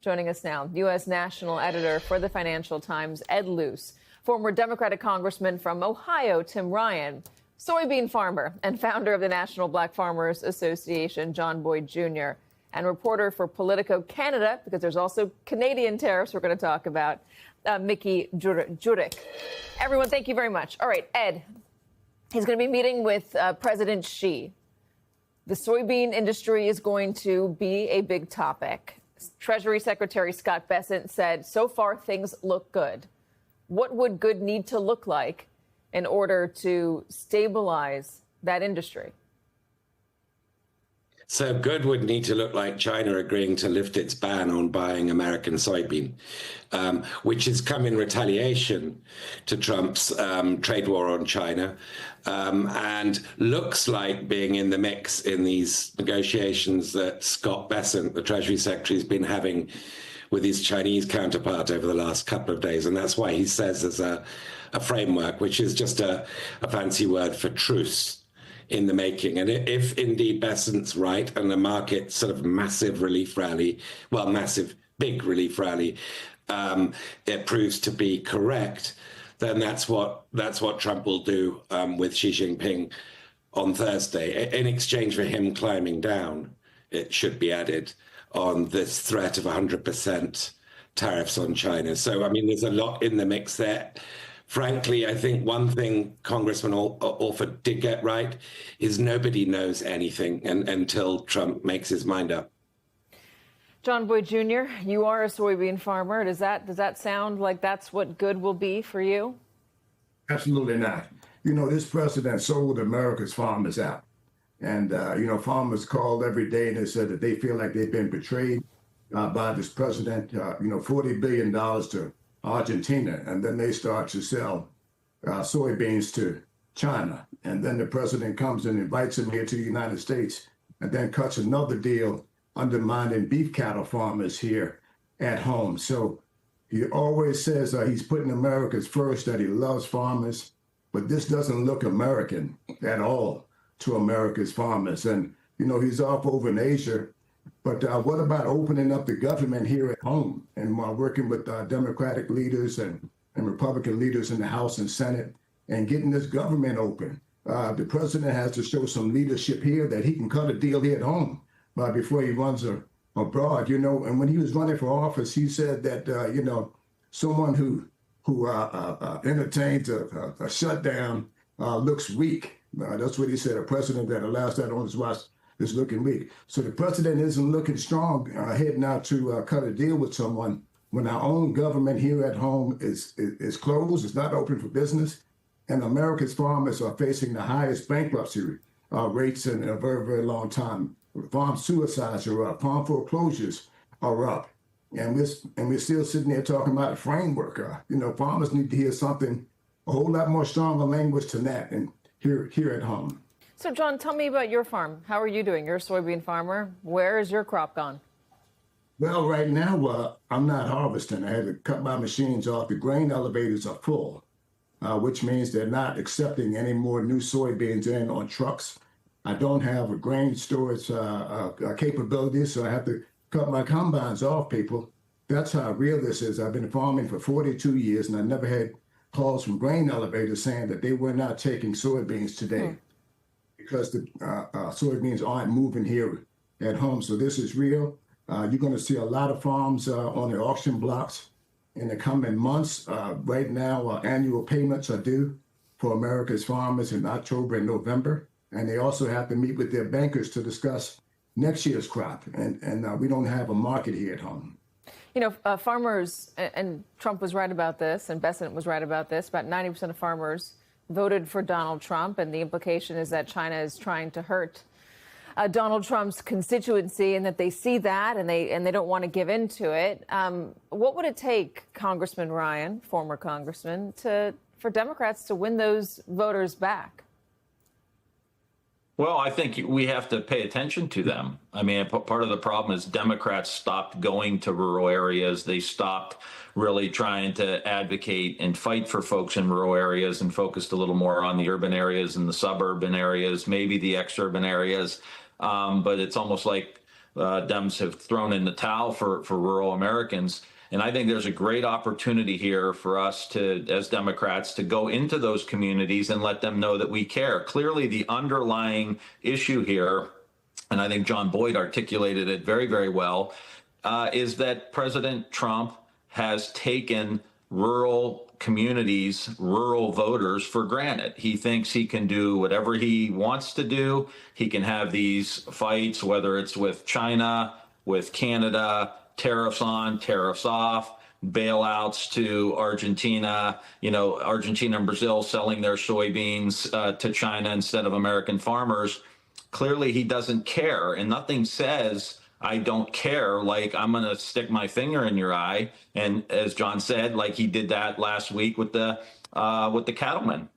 Joining us now, U.S. national editor for the Financial Times, Ed Luce, former Democratic Congressman from Ohio, Tim Ryan, soybean farmer and founder of the National Black Farmers Association, John Boyd Jr., and reporter for Politico Canada, because there's also Canadian tariffs we're going to talk about, Mickey Jurek. Everyone, thank you very much. All right, Ed, he's going to be meeting with President Xi. The soybean industry is going to be a big topic. Treasury Secretary Scott Bessent said, so far things look good. What would good need to look like in order to stabilize that industry? So good would need to look like China agreeing to lift its ban on buying American soybean, which has come in retaliation to Trump's trade war on China, and looks like being in the mix in these negotiations that Scott Bessent, the Treasury Secretary, has been having with his Chinese counterpart over the last couple of days. And that's why he says there's a framework, which is just a fancy word for truce in the making. And if indeed Bessent's right and the market sort of massive relief rally, big relief rally, it proves to be correct, then that's what Trump will do with Xi Jinping on Thursday. In exchange for him climbing down, it should be added, on this threat of 100% tariffs on China. So, I mean, there's a lot in the mix there. Frankly, I think one thing Congressman Alford did get right is nobody knows anything until Trump makes his mind up. John Boyd Jr., you are a soybean farmer. Does that sound like that's what good will be for you? Absolutely not. You know, this president sold America's farmers out. And, farmers called every day and they said that they feel like they've been betrayed by this president, $40 billion to Argentina, and then they start to sell soybeans to China. And then the president comes and invites them here to the United States and then cuts another deal undermining beef cattle farmers here at home. So he always says he's putting America's first, that he loves farmers, but this doesn't look American at all to America's farmers. And, he's off over in Asia. But what about opening up the government here at home and working with Democratic leaders and Republican leaders in the House and Senate and getting this government open? The president has to show some leadership here that he can cut a deal here at home before he runs abroad, And when he was running for office, he said that, someone who entertains a shutdown looks weak. That's what he said. A president that allows that on his watch is looking weak. So the president isn't looking strong heading out to cut a deal with someone when our own government here at home is closed, it's not open for business, and America's farmers are facing the highest bankruptcy rates in a very, very long time. Farm suicides are up, farm foreclosures are up, and we're still sitting there talking about a framework. Farmers need to hear something, a whole lot more stronger language than that, and here at home. So, John, tell me about your farm. How are you doing? You're a soybean farmer. Where is your crop gone? Well, right now, I'm not harvesting. I had to cut my machines off. The grain elevators are full, which means they're not accepting any more new soybeans in on trucks. I don't have a grain storage capability, so I have to cut my combines off, people. That's how real this is. I've been farming for 42 years, and I never had calls from grain elevators saying that they were not taking soybeans today. Because the soybeans aren't moving here at home. So this is real. You're going to see a lot of farms on the auction blocks in the coming months. Right now, annual payments are due for America's farmers in October and November. And they also have to meet with their bankers to discuss next year's crop. And we don't have a market here at home. Farmers, and Trump was right about this, and Bessent was right about this, about 90% of farmers voted for Donald Trump, and the implication is that China is trying to hurt Donald Trump's constituency, and that they see that and they don't want to give in to it. What would it take, Congressman Ryan, former congressman, for Democrats to win those voters back? Well, I think we have to pay attention to them. I mean, part of the problem is Democrats stopped going to rural areas. They stopped really trying to advocate and fight for folks in rural areas and focused a little more on the urban areas and the suburban areas, maybe the ex-urban areas. But it's almost like Dems have thrown in the towel for rural Americans. And I think there's a great opportunity here for us to, as Democrats, to go into those communities and let them know that we care. Clearly, the underlying issue here, and I think John Boyd articulated it very, very well, is that President Trump has taken rural communities, rural voters for granted. He thinks he can do whatever he wants to do. He can have these fights, whether it's with China, with Canada, tariffs on, tariffs off, bailouts to Argentina, Argentina and Brazil selling their soybeans to China instead of American farmers. Clearly, he doesn't care, and nothing says I don't care, like I'm going to stick my finger in your eye. And as John said, like he did that last week with the cattlemen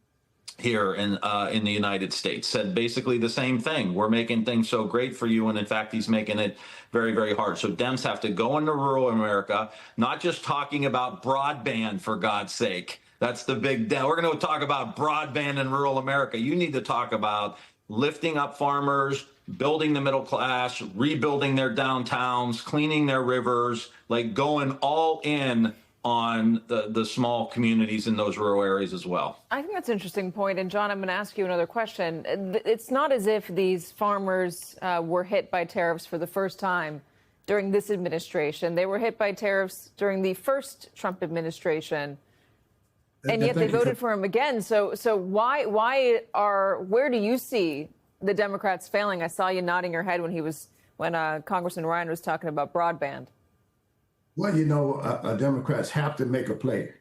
here in the United States, said basically the same thing. We're making things so great for you. And in fact, he's making it very, very hard. So Dems have to go into rural America, not just talking about broadband, for God's sake. That's the big deal. We're going to talk about broadband in rural America. You need to talk about lifting up farmers, building the middle class, rebuilding their downtowns, cleaning their rivers, like going all in on the small communities in those rural areas as well. I think that's an interesting point. And John, I'm going to ask you another question. It's not as if these farmers were hit by tariffs for the first time during this administration. They were hit by tariffs during the first Trump administration. And yet they voted for him again. So where do you see the Democrats failing? I saw you nodding your head when Congressman Ryan was talking about broadband. Well, Democrats have to make a play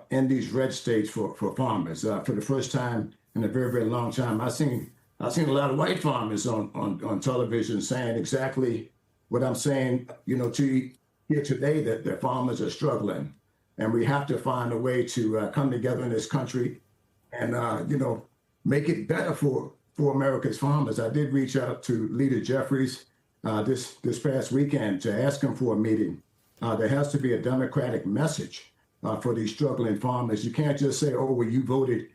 in these red states for farmers. For the first time in a very, very long time, I've seen a lot of white farmers on television saying exactly what I'm saying, to you here today, that the farmers are struggling. And we have to find a way to come together in this country and, make it better for America's farmers. I did reach out to Leader Jeffries this past weekend to ask him for a meeting. There has to be a Democratic message for these struggling farmers. You can't just say, "Oh, well, you voted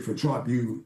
for Trump. You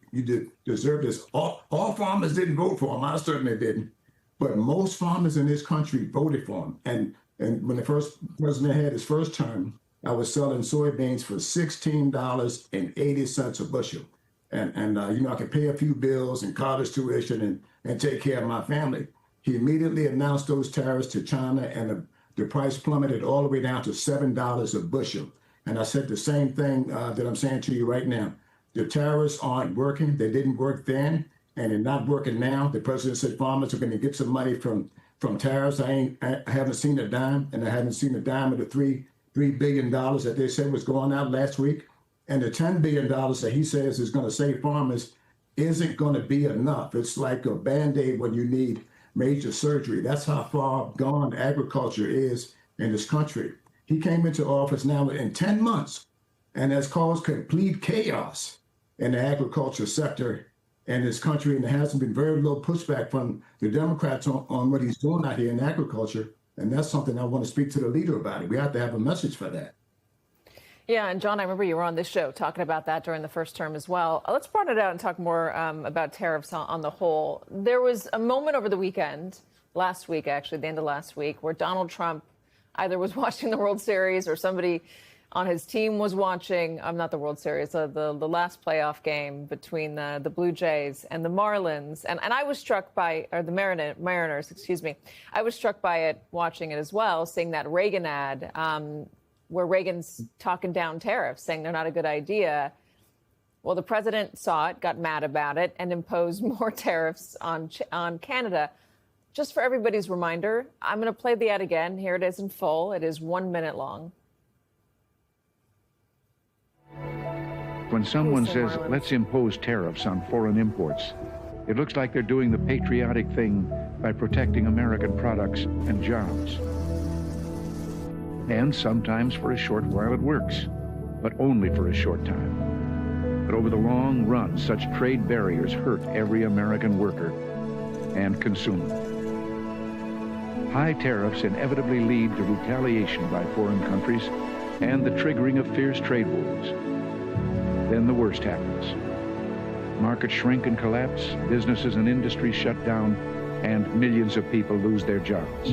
deserve this." All farmers didn't vote for him. I certainly didn't. But most farmers in this country voted for him. And when the first president had his first term, I was selling soybeans for $16.80 a bushel. And I could pay a few bills and college tuition and take care of my family. He immediately announced those tariffs to China, and the price plummeted all the way down to $7 a bushel. And I said the same thing that I'm saying to you right now. The tariffs aren't working. They didn't work then, and they're not working now. The president said farmers are going to get some money from tariffs. I haven't seen a dime, and I haven't seen a dime of the $3 billion that they said was going out last week. And the $10 billion that he says is going to save farmers isn't going to be enough. It's like a Band-Aid when you need major surgery. That's how far gone agriculture is in this country. He came into office now in 10 months and has caused complete chaos in the agriculture sector in this country. And there hasn't been very little pushback from the Democrats on what he's doing out here in agriculture. And that's something I want to speak to the leader about. We have to have a message for that. Yeah, and John, I remember you were on this show talking about that during the first term as well. Let's broaden it out and talk more about tariffs on the whole. There was a moment over the weekend, last week actually, the end of last week, where Donald Trump either was watching the World Series or somebody on his team was watching, not the World Series, the last playoff game between the Blue Jays and the Marlins. And I was struck by, or the Mariners, excuse me. I was struck by it, watching it as well, seeing that Reagan ad where Reagan's talking down tariffs, saying they're not a good idea. Well, the president saw it, got mad about it, and imposed more tariffs on Canada. Just for everybody's reminder, I'm going to play the ad again. Here it is in full. It is 1 minute long. When someone says, let's impose tariffs on foreign imports, it looks like they're doing the patriotic thing by protecting American products and jobs. And sometimes for a short while it works, but only for a short time. But over the long run, such trade barriers hurt every American worker and consumer. High tariffs inevitably lead to retaliation by foreign countries and the triggering of fierce trade wars. Then the worst happens. Markets shrink and collapse, businesses and industries shut down, and millions of people lose their jobs.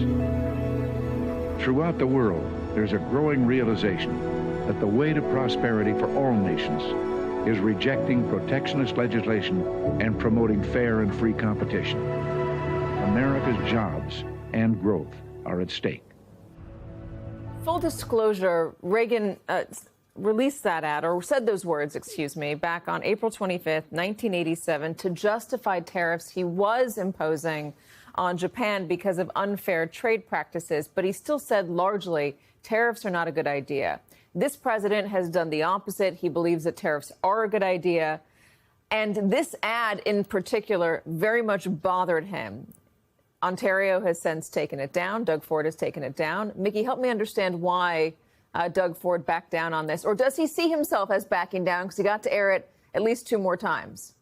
Throughout the world, there's a growing realization that the way to prosperity for all nations is rejecting protectionist legislation and promoting fair and free competition. America's jobs and growth are at stake. Full disclosure, Reagan released that ad, or said those words, excuse me, back on April 25th, 1987, to justify tariffs he was imposing on Japan because of unfair trade practices. But he still said largely tariffs are not a good idea. This president has done the opposite. He believes that tariffs are a good idea. And this ad in particular very much bothered him. Ontario has since taken it down. Doug Ford has taken it down. Mickey, help me understand why Doug Ford backed down on this. Or does he see himself as backing down because he got to air it at least 2 more times?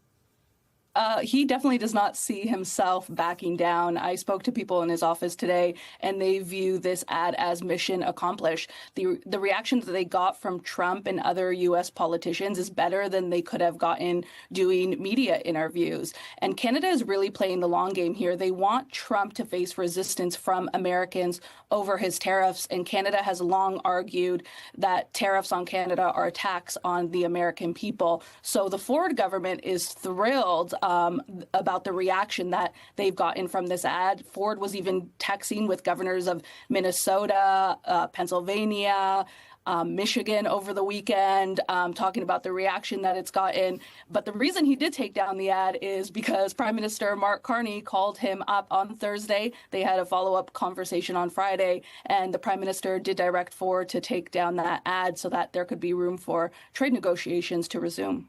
He definitely does not see himself backing down. I spoke to people in his office today, and they view this ad as mission accomplished. The reaction that they got from Trump and other U.S. politicians is better than they could have gotten doing media interviews. And Canada is really playing the long game here. They want Trump to face resistance from Americans over his tariffs, and Canada has long argued that tariffs on Canada are a tax on the American people. So the Ford government is thrilled about the reaction that they've gotten from this ad. Ford was even texting with governors of Minnesota, Pennsylvania, Michigan over the weekend, talking about the reaction that it's gotten. But the reason he did take down the ad is because Prime Minister Mark Carney called him up on Thursday. They had a follow-up conversation on Friday, and the Prime Minister did direct Ford to take down that ad so that there could be room for trade negotiations to resume.